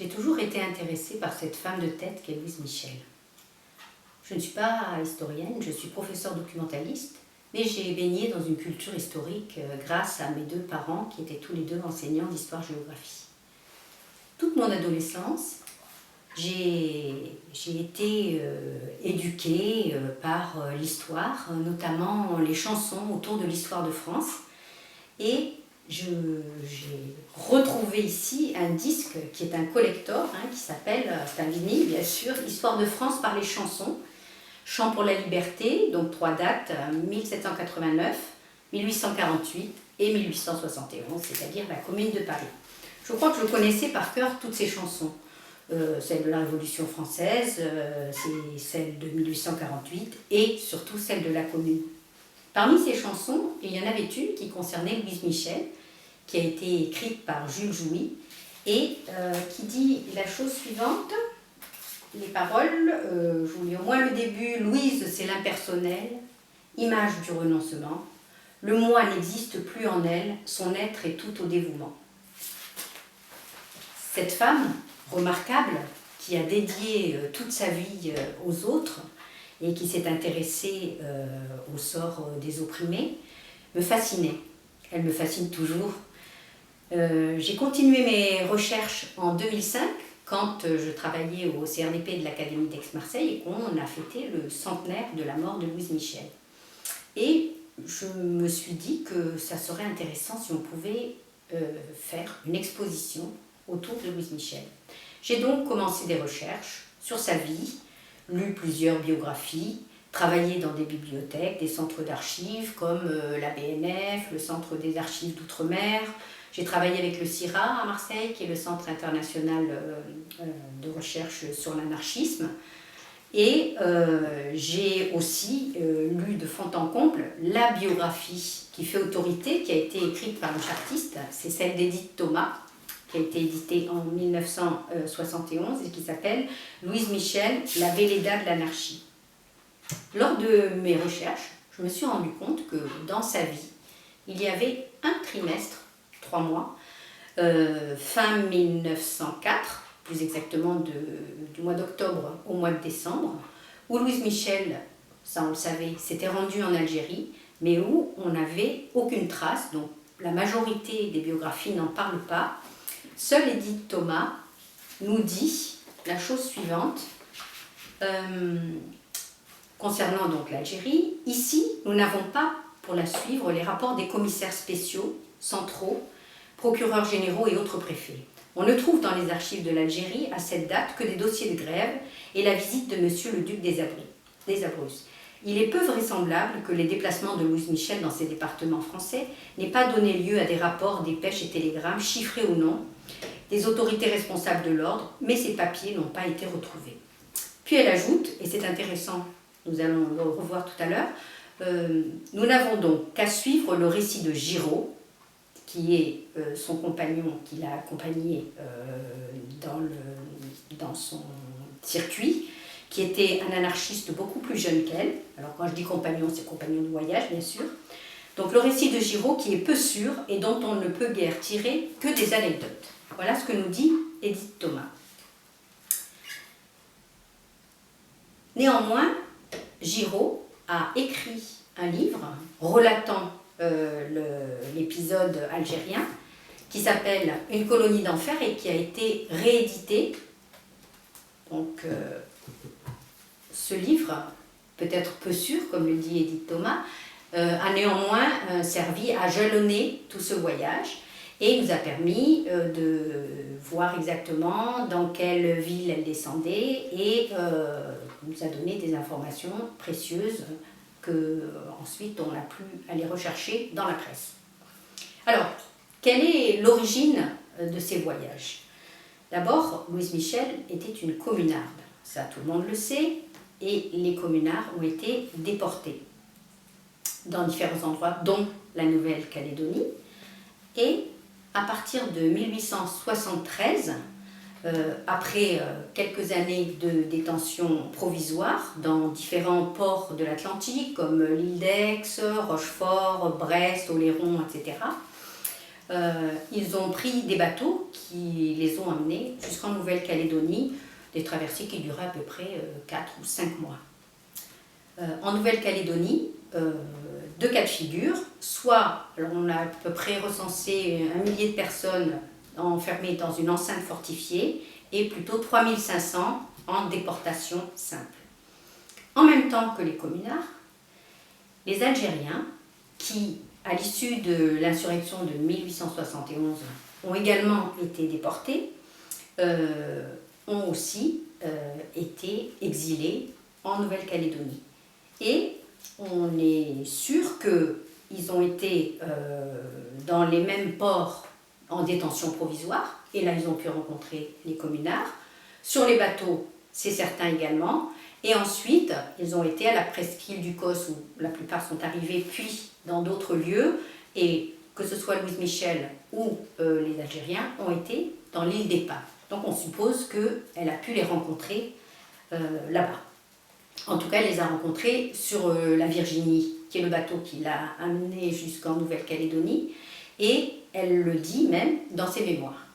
J'ai toujours été intéressée par cette femme de tête qu'est Louise Michel. Je ne suis pas historienne, je suis professeure documentaliste, mais j'ai baigné dans une culture historique grâce à mes deux parents qui étaient tous les deux enseignants d'histoire-géographie. Toute mon adolescence, j'ai été éduquée par l'histoire, notamment les chansons autour de l'histoire de France. Et j'ai retrouvé ici un disque qui est un collector, qui s'appelle, c'est un vinyle bien sûr, Histoire de France par les chansons. Chant pour la liberté, donc 3 dates, 1789, 1848 et 1871, c'est-à-dire la Commune de Paris. Je crois que je connaissais par cœur toutes ces chansons. Celle de la Révolution française, c'est celle de 1848 et surtout celle de la Commune. Parmi ces chansons, il y en avait une qui concernait Louise Michel, qui a été écrite par Jules Jouy et qui dit la chose suivante. Les paroles, je vous lis au moins le début. Louise, c'est l'impersonnel, image du renoncement. Le moi n'existe plus en elle, son être est tout au dévouement. Cette femme remarquable, qui a dédié toute sa vie aux autres et qui s'est intéressée au sort des opprimés, me fascinait. Elle me fascine toujours. J'ai continué mes recherches en 2005, quand je travaillais au CRDP de l'Académie d'Aix-Marseille et qu'on a fêté le centenaire de la mort de Louise Michel. Et je me suis dit que ça serait intéressant si on pouvait faire une exposition autour de Louise Michel. J'ai donc commencé des recherches sur sa vie, lu plusieurs biographies, travaillé dans des bibliothèques, des centres d'archives comme la BNF, le Centre des archives d'outre-mer. J'ai travaillé avec le CIRA à Marseille, qui est le Centre international de recherche sur l'anarchisme. Et j'ai aussi lu de fond en comble la biographie qui fait autorité, qui a été écrite par un chartiste, c'est celle d'Edith Thomas, qui a été éditée en 1971 et qui s'appelle Louise Michel, la Velleda de l'anarchie. Lors de mes recherches, je me suis rendu compte que dans sa vie, il y avait un trimestre, 3 mois, fin 1904, plus exactement du mois d'octobre au mois de décembre, où Louise Michel, ça on le savait, s'était rendue en Algérie, mais où on n'avait aucune trace, donc la majorité des biographies n'en parlent pas. Seule Edith Thomas nous dit la chose suivante, concernant donc l'Algérie. Ici, nous n'avons pas, pour la suivre, les rapports des commissaires spéciaux, centraux, procureurs généraux et autres préfets. On ne trouve dans les archives de l'Algérie à cette date que des dossiers de grève et la visite de monsieur le duc des Abruzzes. Il est peu vraisemblable que les déplacements de Louise Michel dans ces départements français n'aient pas donné lieu à des rapports, dépêches et télégrammes, chiffrés ou non, des autorités responsables de l'ordre, mais ces papiers n'ont pas été retrouvés. Puis elle ajoute, et c'est intéressant, nous allons le revoir tout à l'heure, nous n'avons donc qu'à suivre le récit de Giraud, qui est son compagnon, qui l'a accompagné dans son circuit, qui était un anarchiste beaucoup plus jeune qu'elle. Alors quand je dis compagnon, c'est compagnon de voyage, bien sûr. Donc le récit de Giraud qui est peu sûr et dont on ne peut guère tirer que des anecdotes. Voilà ce que nous dit Edith Thomas. Néanmoins, Giraud a écrit un livre relatant l'épisode algérien qui s'appelle Une colonie d'enfer et qui a été réédité. Donc ce livre, peut-être peu sûr, comme le dit Edith Thomas, a néanmoins servi à jalonner tout ce voyage et nous a permis de voir exactement dans quelle ville elle descendait et nous a donné des informations précieuses que ensuite on a pu aller rechercher dans la presse. Alors, quelle est l'origine de ces voyages? D'abord, Louise Michel était une communarde, ça tout le monde le sait, et les communards ont été déportés dans différents endroits, dont la Nouvelle-Calédonie. Et à partir de 1873, après quelques années de détention provisoire dans différents ports de l'Atlantique, comme l'île d'Aix, Rochefort, Brest, Oléron, etc., ils ont pris des bateaux qui les ont emmenés jusqu'en Nouvelle-Calédonie, des traversées qui duraient à peu près 4 ou 5 mois. En Nouvelle-Calédonie, deux cas de figure, soit on a à peu près recensé 1 millier de personnes enfermées dans une enceinte fortifiée et plutôt 3500 en déportation simple. En même temps que les communards, les Algériens, qui, à l'issue de l'insurrection de 1871, ont également été déportés, ont aussi été exilés en Nouvelle-Calédonie. Et on est sûr qu'ils ont été dans les mêmes ports en détention provisoire, et là ils ont pu rencontrer les communards. Sur les bateaux, c'est certain également. Et ensuite, ils ont été à la presqu'île du Cos, où la plupart sont arrivés, puis dans d'autres lieux, et que ce soit Louise Michel ou les Algériens ont été dans l'île des Pins. Donc on suppose qu'elle a pu les rencontrer là-bas. En tout cas, elle les a rencontrés sur la Virginie, qui est le bateau qui l'a amené jusqu'en Nouvelle-Calédonie, et elle le dit même dans ses mémoires.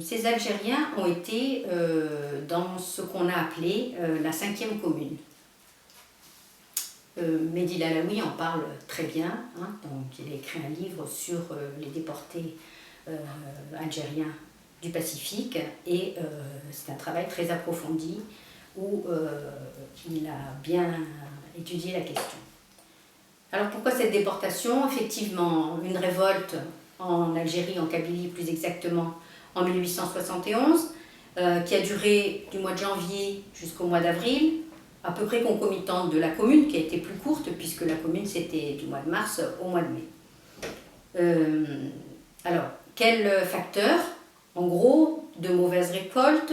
Ces Algériens ont été dans ce qu'on a appelé la 5e commune. Mehdi Lalaoui en parle très bien, donc il a écrit un livre sur les déportés algériens du Pacifique, et c'est un travail très approfondi où il a bien étudié la question. Alors pourquoi cette déportation? Effectivement, une révolte en Algérie, en Kabylie plus exactement, en 1871, qui a duré du mois de janvier jusqu'au mois d'avril, à peu près concomitante de la commune, qui a été plus courte, puisque la commune c'était du mois de mars au mois de mai. Alors, quel facteur? En gros, de mauvaises récoltes,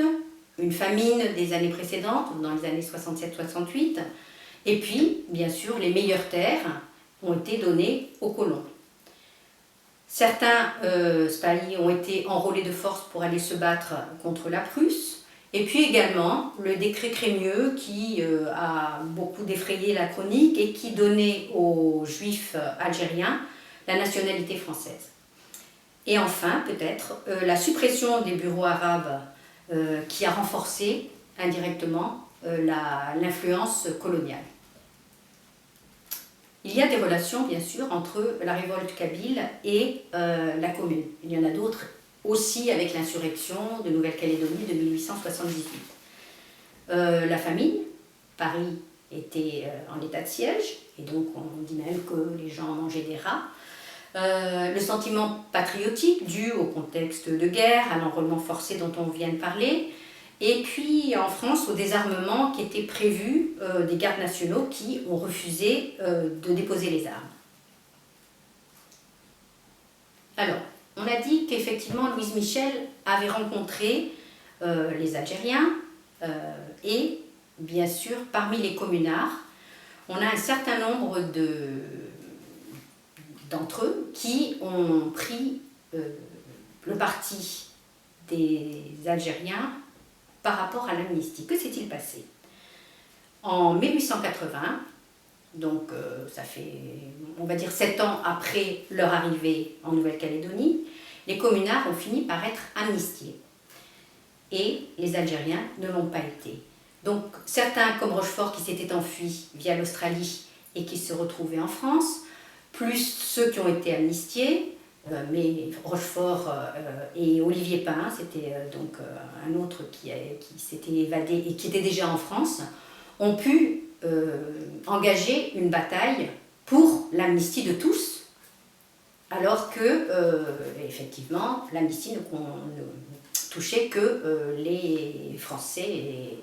une famine des années précédentes, dans les années 67-68, et puis, bien sûr, les meilleures terres ont été données aux colons. Certains spahis ont été enrôlés de force pour aller se battre contre la Prusse, et puis également le décret Crémieux qui a beaucoup défrayé la chronique et qui donnait aux juifs algériens la nationalité française. Et enfin, peut-être, la suppression des bureaux arabes qui a renforcé indirectement l'influence coloniale. Il y a des relations, bien sûr, entre la révolte kabyle et la commune. Il y en a d'autres aussi avec l'insurrection de Nouvelle-Calédonie de 1878. La famine, Paris était en état de siège, et donc on dit même que les gens mangeaient des rats. Le sentiment patriotique dû au contexte de guerre, à l'enrôlement forcé dont on vient de parler, et puis en France au désarmement qui était prévu des gardes nationaux qui ont refusé de déposer les armes. Alors, on a dit qu'effectivement Louise Michel avait rencontré les Algériens et bien sûr parmi les communards, on a un certain nombre d'entre eux qui ont pris le parti des Algériens par rapport à l'amnistie. Que s'est-il passé? En 1880, donc ça fait, on va dire, 7 ans après leur arrivée en Nouvelle-Calédonie, les communards ont fini par être amnistiés. Et les Algériens ne l'ont pas été. Donc certains, comme Rochefort, qui s'étaient enfuis via l'Australie et qui se retrouvaient en France, plus ceux qui ont été amnistiés, mais Rochefort et Olivier Pain, c'était donc un autre qui s'était évadé et qui était déjà en France, ont pu engager une bataille pour l'amnistie de tous, alors que, effectivement, l'amnistie ne touchait que les Français et les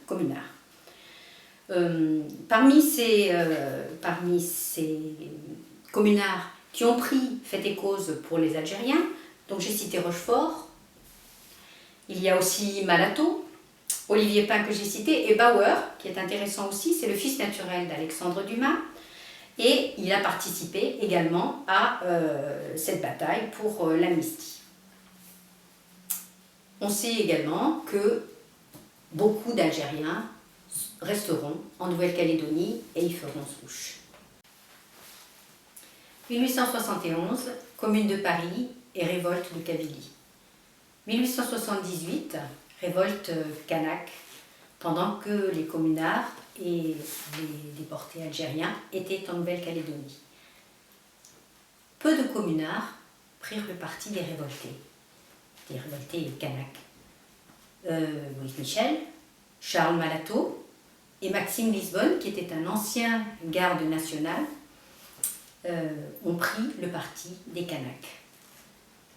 communards. Parmi ces communards qui ont pris fait et cause pour les Algériens, donc j'ai cité Rochefort, il y a aussi Malato, Olivier Pain que j'ai cité, et Bauer, qui est intéressant aussi, c'est le fils naturel d'Alexandre Dumas, et il a participé également à cette bataille pour l'amnistie. On sait également que beaucoup d'Algériens resteront en Nouvelle-Calédonie et y feront souche. 1871, Commune de Paris et révolte de Kabylie. 1878, révolte kanak, pendant que les communards et les déportés algériens étaient en Nouvelle-Calédonie. Peu de communards prirent le parti des révoltés kanaks. Louis Michel, Charles Malato et Maxime Lisbonne, qui était un ancien garde national, ont pris le parti des Kanaks.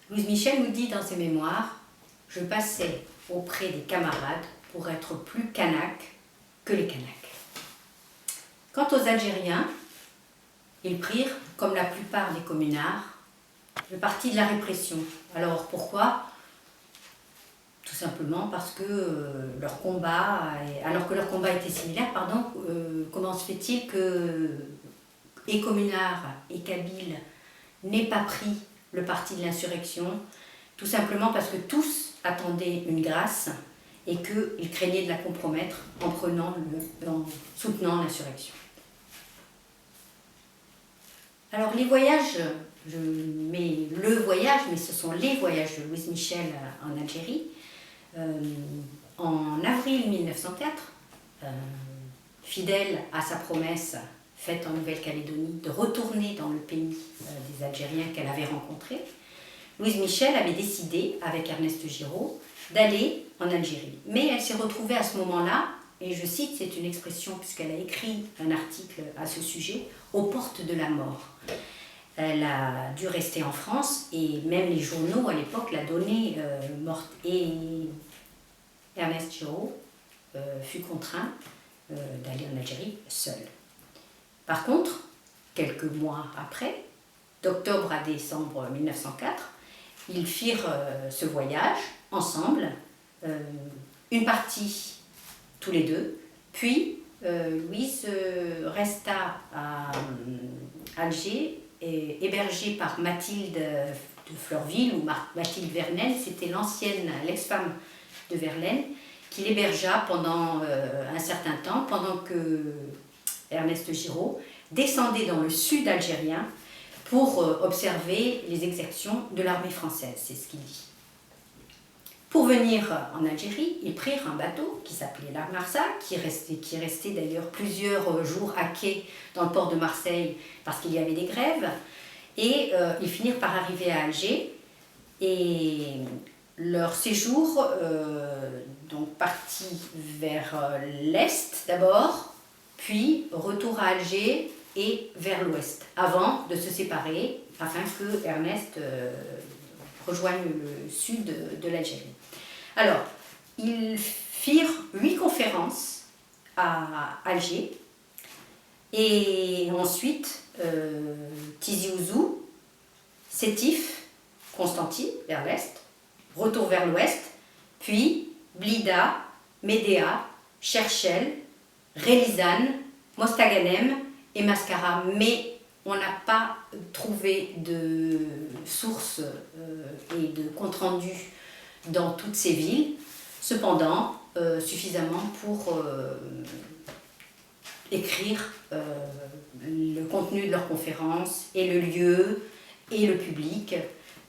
Louis Michel nous dit dans ses mémoires « Je passais auprès des camarades pour être plus Kanak que les Kanaks ». Quant aux Algériens, ils prirent, comme la plupart des communards, le parti de la répression. Alors pourquoi ? Tout simplement parce que leur combat, alors que leur combat était similaire, comment se fait-il que et communards et kabyles n'aient pas pris le parti de l'insurrection? Tout simplement parce que tous attendaient une grâce et qu'ils craignaient de la compromettre en soutenant l'insurrection. Alors les voyages, je mets le voyage, mais ce sont les voyages de Louis Michel en Algérie. En avril 1904, fidèle à sa promesse faite en Nouvelle-Calédonie de retourner dans le pays des Algériens qu'elle avait rencontrés, Louise Michel avait décidé, avec Ernest Giraud, d'aller en Algérie. Mais elle s'est retrouvée à ce moment-là, et je cite, c'est une expression puisqu'elle a écrit un article à ce sujet, aux portes de la mort. Elle a dû rester en France et même les journaux à l'époque la donnaient morte. Et Ernest Giraud fut contraint d'aller en Algérie seul. Par contre, quelques mois après, d'octobre à décembre 1904, ils firent ce voyage ensemble, une partie tous les deux, puis Louise resta à Alger, hébergée par Mathilde de Fleurville, ou Mathilde Verlaine, c'était l'ex-femme de Verlaine, qui l'hébergea pendant un certain temps, pendant que Ernest Giraud descendait dans le sud algérien pour observer les exactions de l'armée française, c'est ce qu'il dit. Pour venir en Algérie, ils prirent un bateau qui s'appelait la Marsa, qui restait d'ailleurs plusieurs jours à quai dans le port de Marseille parce qu'il y avait des grèves. Et ils finirent par arriver à Alger. Et leur séjour, donc parti vers l'est d'abord, puis retour à Alger et vers l'ouest, avant de se séparer, afin que Ernest rejoigne le sud de l'Algérie. Alors, ils firent 8 conférences à Alger, et ensuite Tizi Ouzou, Sétif, Constantine, vers l'est, retour vers l'ouest, puis Blida, Médéa, Cherchel, Relizane, Mostaganem et Mascara, mais on n'a pas trouvé de sources et de compte rendu dans toutes ces villes, cependant suffisamment pour écrire le contenu de leur conférence et le lieu et le public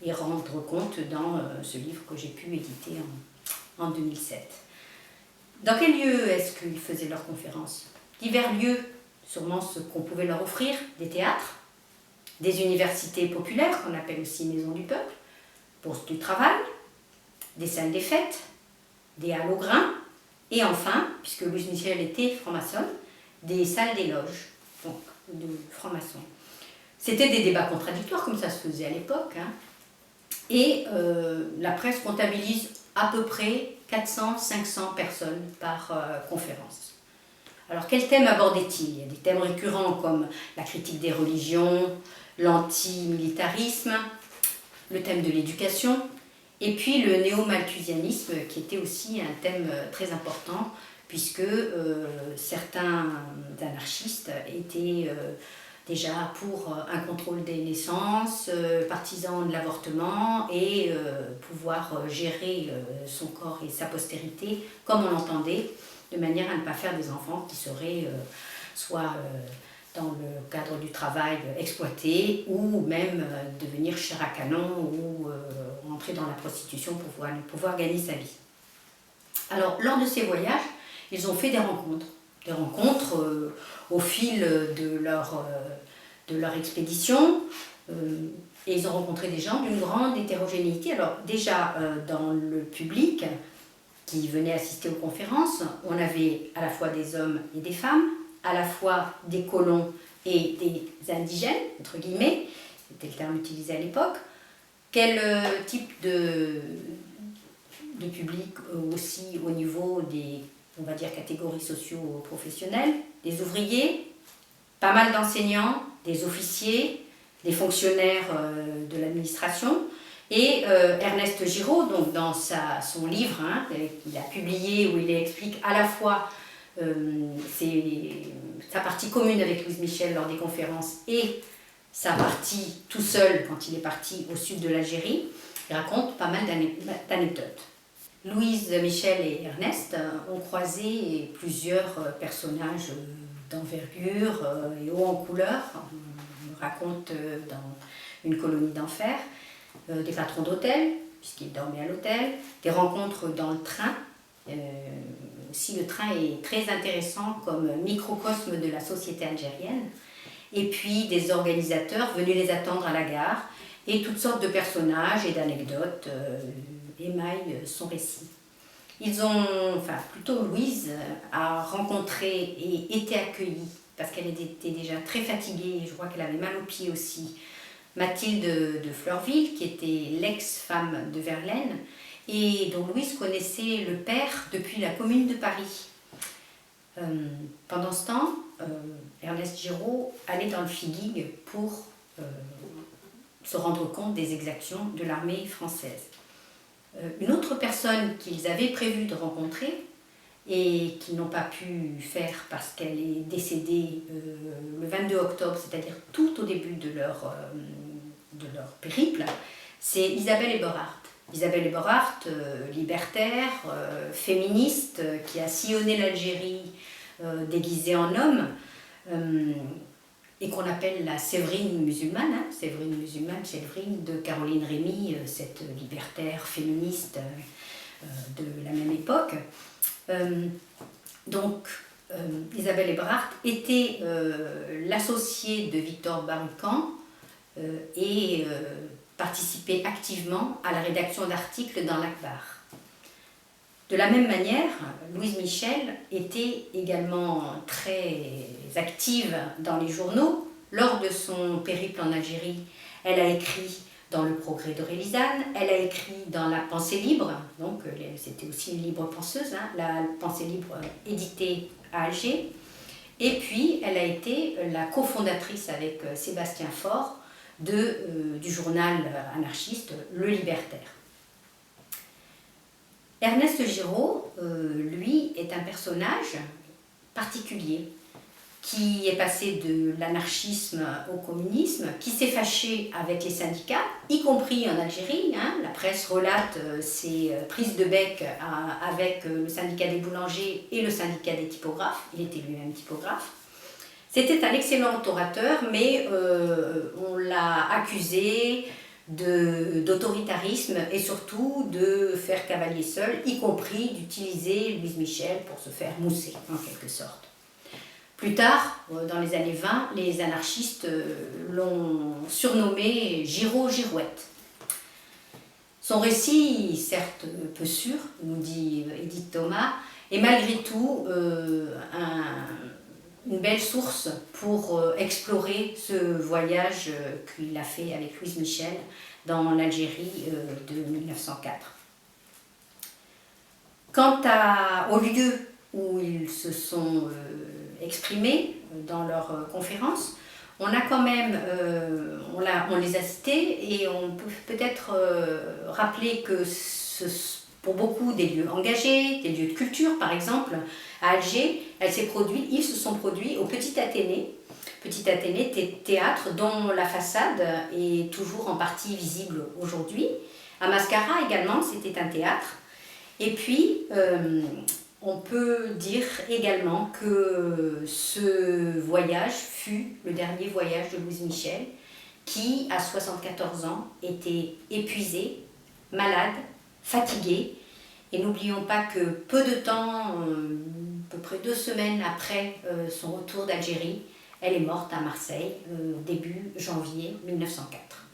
et rendre compte dans ce livre que j'ai pu éditer en 2007. Dans quel lieu est-ce qu'ils faisaient leurs conférences? Divers lieux, sûrement ce qu'on pouvait leur offrir, des théâtres, des universités populaires, qu'on appelle aussi maisons du peuple, bourses du travail, des salles des fêtes, des halles au grain, et enfin, puisque Louise Michel était franc-maçonne, des salles des loges, donc de francs-maçons. C'était des débats contradictoires, comme ça se faisait à l'époque, hein. Et la presse comptabilise à peu près 400-500 personnes par conférence. Alors, quels thèmes abordaient-ils? Il y a des thèmes récurrents comme la critique des religions, l'antimilitarisme, le thème de l'éducation, et puis le néo-malthusianisme, qui était aussi un thème très important, puisque certains anarchistes étaient déjà pour un contrôle des naissances, partisans de l'avortement et pouvoir gérer son corps et sa postérité comme on l'entendait, de manière à ne pas faire des enfants qui seraient soit dans le cadre du travail exploité, ou même devenir chair à canon ou entrer dans la prostitution pour pouvoir gagner sa vie. Alors, lors de ces voyages, ils ont fait des rencontres au fil de leur expédition, et ils ont rencontré des gens d'une grande hétérogénéité. Alors déjà, dans le public qui venait assister aux conférences, on avait à la fois des hommes et des femmes, à la fois des colons et des indigènes, entre guillemets, c'était le terme utilisé à l'époque. Quel type de public aussi au niveau des, on va dire, catégories socio-professionnelles, des ouvriers, pas mal d'enseignants, des officiers, des fonctionnaires de l'administration. Et Ernest Giraud, donc dans son livre qu'il a publié, où il explique à la fois sa partie commune avec Louise Michel lors des conférences et sa partie tout seul quand il est parti au sud de l'Algérie, il raconte pas mal d'anecdotes. Louise Michel et Ernest ont croisé plusieurs personnages d'envergure et haut en couleur. On raconte dans Une colonie d'enfer, des patrons d'hôtel, puisqu'ils dormaient à l'hôtel, des rencontres dans le train. Si le train est très intéressant comme microcosme de la société algérienne, et puis des organisateurs venus les attendre à la gare, et toutes sortes de personnages et d'anecdotes émaillent son récit. Plutôt Louise a rencontré et été accueillie, parce qu'elle était déjà très fatiguée, je crois qu'elle avait mal aux pieds aussi, Mathilde de Fleurville, qui était l'ex-femme de Verlaine, et dont Louise connaissait le père depuis la Commune de Paris. Pendant ce temps, Ernest Giraud allait dans le Figuigue pour se rendre compte des exactions de l'armée française. Une autre personne qu'ils avaient prévu de rencontrer et qu'ils n'ont pas pu faire parce qu'elle est décédée le 22 octobre, c'est-à-dire tout au début de leur périple, c'est Isabelle Eberhardt. Isabelle Eberhardt, libertaire, féministe, qui a sillonné l'Algérie déguisée en homme, et qu'on appelle la Séverine musulmane, Séverine musulmane, Séverine de Caroline Rémy, cette libertaire féministe de la même époque. Isabelle Eberhardt était l'associée de Victor Barucan et participait activement à la rédaction d'articles dans l'Akhbar. De la même manière, Louise Michel était également très active dans les journaux. Lors de son périple en Algérie, elle a écrit dans Le Progrès de Rélisane, elle a écrit dans La Pensée libre, donc c'était aussi une libre penseuse, La Pensée libre éditée à Alger. Et puis, elle a été la cofondatrice avec Sébastien Faure du journal anarchiste Le Libertaire. Ernest Giraud, lui, est un personnage particulier qui est passé de l'anarchisme au communisme, qui s'est fâché avec les syndicats, y compris en Algérie. La presse relate ses prises de bec avec le syndicat des boulangers et le syndicat des typographes. Il était lui-même typographe. C'était un excellent orateur, mais on l'a accusé d'autoritarisme et surtout de faire cavalier seul, y compris d'utiliser Louise Michel pour se faire mousser, en quelque sorte. Plus tard, dans les années 20, les anarchistes l'ont surnommé Giraud-Girouette. Son récit, certes peu sûr, nous dit Edith Thomas, est malgré tout une belle source pour explorer ce voyage qu'il a fait avec Louise Michel dans l'Algérie de 1904. Quant au lieu où ils se sont exprimés dans leurs conférences, on a quand même, on les a cités et on peut peut-être rappeler que pour beaucoup des lieux engagés, des lieux de culture par exemple, à Alger, ils se sont produits au Petit Athénée. Petit Athénée, théâtre dont la façade est toujours en partie visible aujourd'hui. À Mascara également, c'était un théâtre. Et puis, On peut dire également que ce voyage fut le dernier voyage de Louise Michel, qui, à 74 ans, était épuisée, malade, fatiguée. Et n'oublions pas que peu de temps, à peu près 2 semaines après son retour d'Algérie, elle est morte à Marseille, début janvier 1904.